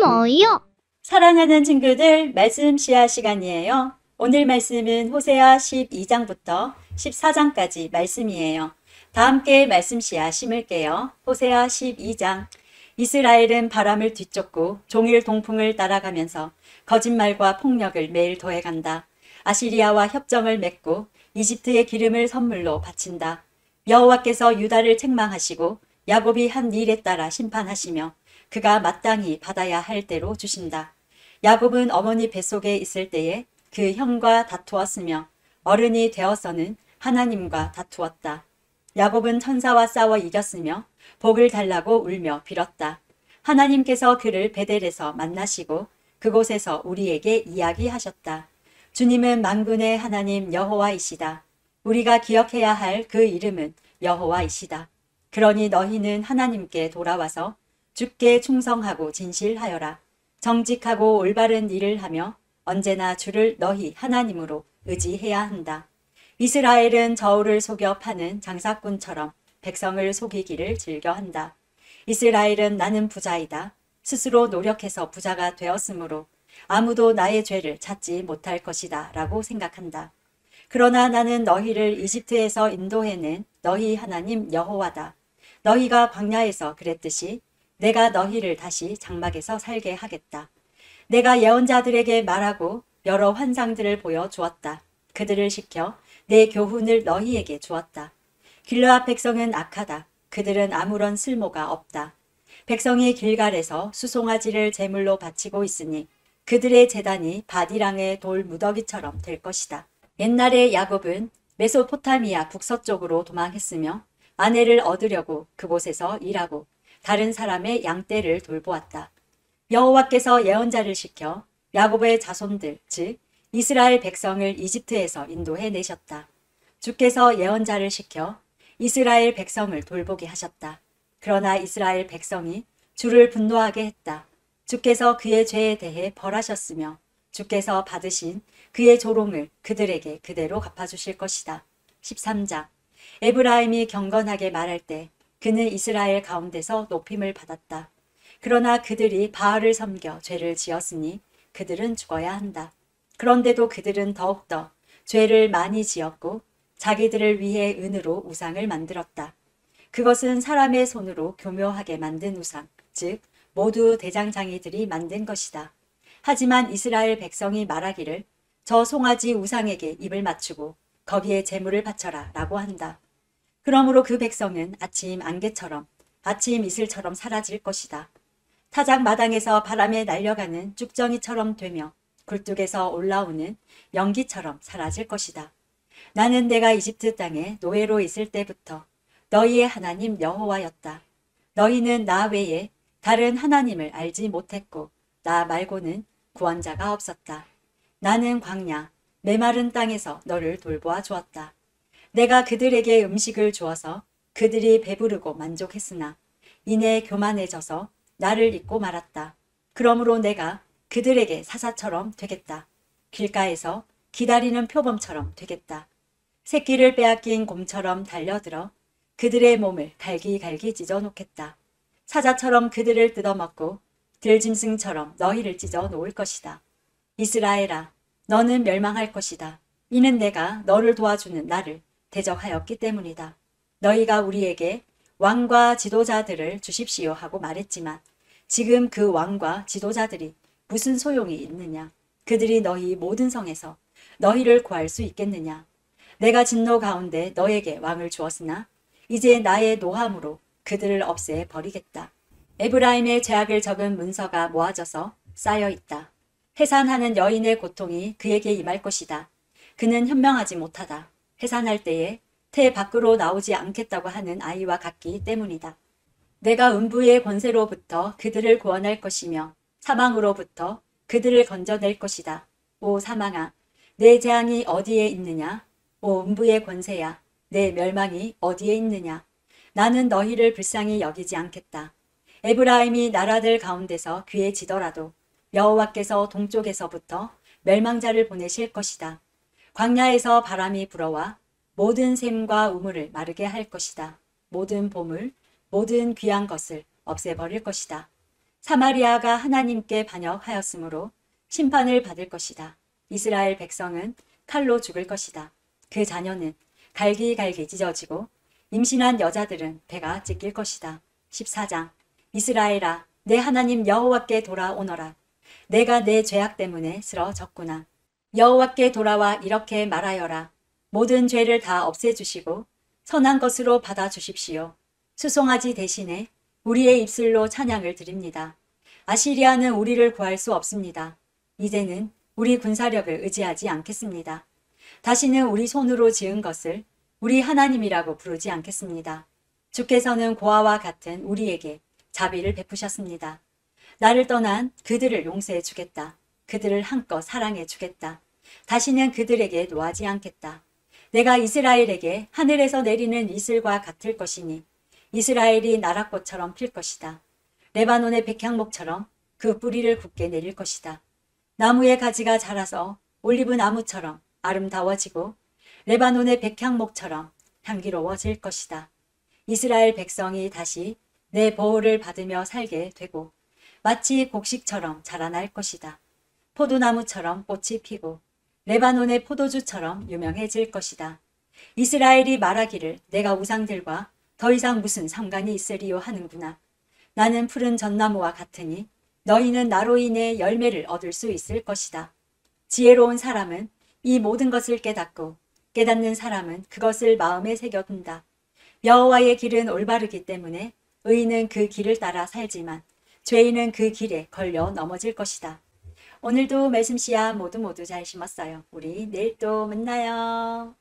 뭐요? 사랑하는 친구들, 말씀 시야 시간이에요. 오늘 말씀은 호세아 12장부터 14장까지 말씀이에요. 다 함께 말씀 시야 심을게요. 호세아 12장. 이스라엘은 바람을 뒤쫓고 종일 동풍을 따라가면서 거짓말과 폭력을 매일 더해간다. 아시리아와 협정을 맺고 이집트의 기름을 선물로 바친다. 여호와께서 유다를 책망하시고 야곱이 한 일에 따라 심판하시며 그가 마땅히 받아야 할 대로 주신다. 야곱은 어머니 뱃속에 있을 때에 그 형과 다투었으며 어른이 되어서는 하나님과 다투었다. 야곱은 천사와 싸워 이겼으며 복을 달라고 울며 빌었다. 하나님께서 그를 베델에서 만나시고 그곳에서 우리에게 이야기하셨다. 주님은 만군의 하나님 여호와이시다. 우리가 기억해야 할 그 이름은 여호와이시다. 그러니 너희는 하나님께 돌아와서 주께 충성하고 진실하여라. 정직하고 올바른 일을 하며 언제나 주를 너희 하나님으로 의지해야 한다. 이스라엘은 저울을 속여 파는 장사꾼처럼 백성을 속이기를 즐겨한다. 이스라엘은 나는 부자이다. 스스로 노력해서 부자가 되었으므로 아무도 나의 죄를 찾지 못할 것이다 라고 생각한다. 그러나 나는 너희를 이집트에서 인도해낸 너희 하나님 여호와다. 너희가 광야에서 그랬듯이 내가 너희를 다시 장막에서 살게 하겠다. 내가 예언자들에게 말하고 여러 환상들을 보여 주었다. 그들을 시켜 내 교훈을 너희에게 주었다. 길르앗 백성은 악하다. 그들은 아무런 쓸모가 없다. 백성이 길갈에서 수송아지를 제물로 바치고 있으니 그들의 제단이 바디랑의 돌 무더기처럼 될 것이다. 옛날에 야곱은 메소포타미아 북서쪽으로 도망했으며 아내를 얻으려고 그곳에서 일하고 다른 사람의 양떼를 돌보았다. 여호와께서 예언자를 시켜 야곱의 자손들 즉 이스라엘 백성을 이집트에서 인도해 내셨다. 주께서 예언자를 시켜 이스라엘 백성을 돌보게 하셨다. 그러나 이스라엘 백성이 주를 분노하게 했다. 주께서 그의 죄에 대해 벌하셨으며 주께서 받으신 그의 조롱을 그들에게 그대로 갚아주실 것이다. 13장. 에브라임이 경건하게 말할 때 그는 이스라엘 가운데서 높임을 받았다. 그러나 그들이 바알을 섬겨 죄를 지었으니 그들은 죽어야 한다. 그런데도 그들은 더욱더 죄를 많이 지었고 자기들을 위해 은으로 우상을 만들었다. 그것은 사람의 손으로 교묘하게 만든 우상, 즉 모두 대장장이들이 만든 것이다. 하지만 이스라엘 백성이 말하기를 저 송아지 우상에게 입을 맞추고 거기에 제물을 바쳐라 라고 한다. 그러므로 그 백성은 아침 안개처럼 아침 이슬처럼 사라질 것이다. 타작 마당에서 바람에 날려가는 쭉정이처럼 되며 굴뚝에서 올라오는 연기처럼 사라질 것이다. 나는 내가 이집트 땅에 노예로 있을 때부터 너희의 하나님 여호와였다. 너희는 나 외에 다른 하나님을 알지 못했고 나 말고는 구원자가 없었다. 나는 광야, 메마른 땅에서 너를 돌보아 주었다. 내가 그들에게 음식을 주어서 그들이 배부르고 만족했으나 이내 교만해져서 나를 잊고 말았다. 그러므로 내가 그들에게 사사처럼 되겠다. 길가에서 기다리는 표범처럼 되겠다. 새끼를 빼앗긴 곰처럼 달려들어 그들의 몸을 갈기갈기 찢어놓겠다. 사자처럼 그들을 뜯어먹고 들짐승처럼 너희를 찢어 놓을 것이다. 이스라엘아, 너는 멸망할 것이다. 이는 내가 너를 도와주는 나를 대적하였기 때문이다. 너희가 우리에게 왕과 지도자들을 주십시오 하고 말했지만 지금 그 왕과 지도자들이 무슨 소용이 있느냐? 그들이 너희 모든 성에서 너희를 구할 수 있겠느냐? 내가 진노 가운데 너에게 왕을 주었으나 이제 나의 노함으로 그들을 없애 버리겠다. 에브라임의 죄악을 적은 문서가 모아져서 쌓여 있다. 해산하는 여인의 고통이 그에게 임할 것이다. 그는 현명하지 못하다. 해산할 때에 태 밖으로 나오지 않겠다고 하는 아이와 같기 때문이다. 내가 음부의 권세로부터 그들을 구원할 것이며 사망으로부터 그들을 건져낼 것이다. 오 사망아, 내 재앙이 어디에 있느냐? 오 음부의 권세야, 내 멸망이 어디에 있느냐? 나는 너희를 불쌍히 여기지 않겠다. 에브라임이 나라들 가운데서 귀해지더라도 여호와께서 동쪽에서부터 멸망자를 보내실 것이다. 광야에서 바람이 불어와 모든 샘과 우물을 마르게 할 것이다. 모든 보물, 모든 귀한 것을 없애버릴 것이다. 사마리아가 하나님께 반역하였으므로 심판을 받을 것이다. 이스라엘 백성은 칼로 죽을 것이다. 그 자녀는 갈기갈기 찢어지고 임신한 여자들은 배가 찢길 것이다. 14장. 이스라엘아, 내 하나님 여호와께 돌아오너라. 내가 내 죄악 때문에 쓰러졌구나. 여호와께 돌아와 이렇게 말하여라. 모든 죄를 다 없애주시고 선한 것으로 받아주십시오. 수송아지 대신에 우리의 입술로 찬양을 드립니다. 아시리아는 우리를 구할 수 없습니다. 이제는 우리 군사력을 의지하지 않겠습니다. 다시는 우리 손으로 지은 것을 우리 하나님이라고 부르지 않겠습니다. 주께서는 고아와 같은 우리에게 자비를 베푸셨습니다. 나를 떠난 그들을 용서해 주겠다. 그들을 한껏 사랑해 주겠다. 다시는 그들에게 노하지 않겠다. 내가 이스라엘에게 하늘에서 내리는 이슬과 같을 것이니 이스라엘이 나락꽃처럼 필 것이다. 레바논의 백향목처럼 그 뿌리를 굳게 내릴 것이다. 나무의 가지가 자라서 올리브 나무처럼 아름다워지고 레바논의 백향목처럼 향기로워질 것이다. 이스라엘 백성이 다시 내 보호를 받으며 살게 되고 마치 곡식처럼 자라날 것이다. 포도나무처럼 꽃이 피고 레바논의 포도주처럼 유명해질 것이다. 이스라엘이 말하기를 내가 우상들과 더 이상 무슨 상관이 있으리요 하는구나. 나는 푸른 전나무와 같으니 너희는 나로 인해 열매를 얻을 수 있을 것이다. 지혜로운 사람은 이 모든 것을 깨닫고 깨닫는 사람은 그것을 마음에 새겨둔다. 여호와의 길은 올바르기 때문에 의인은 그 길을 따라 살지만 죄인은 그 길에 걸려 넘어질 것이다. 오늘도 말씀 씨앗 모두 잘 심었어요. 우리 내일 또 만나요.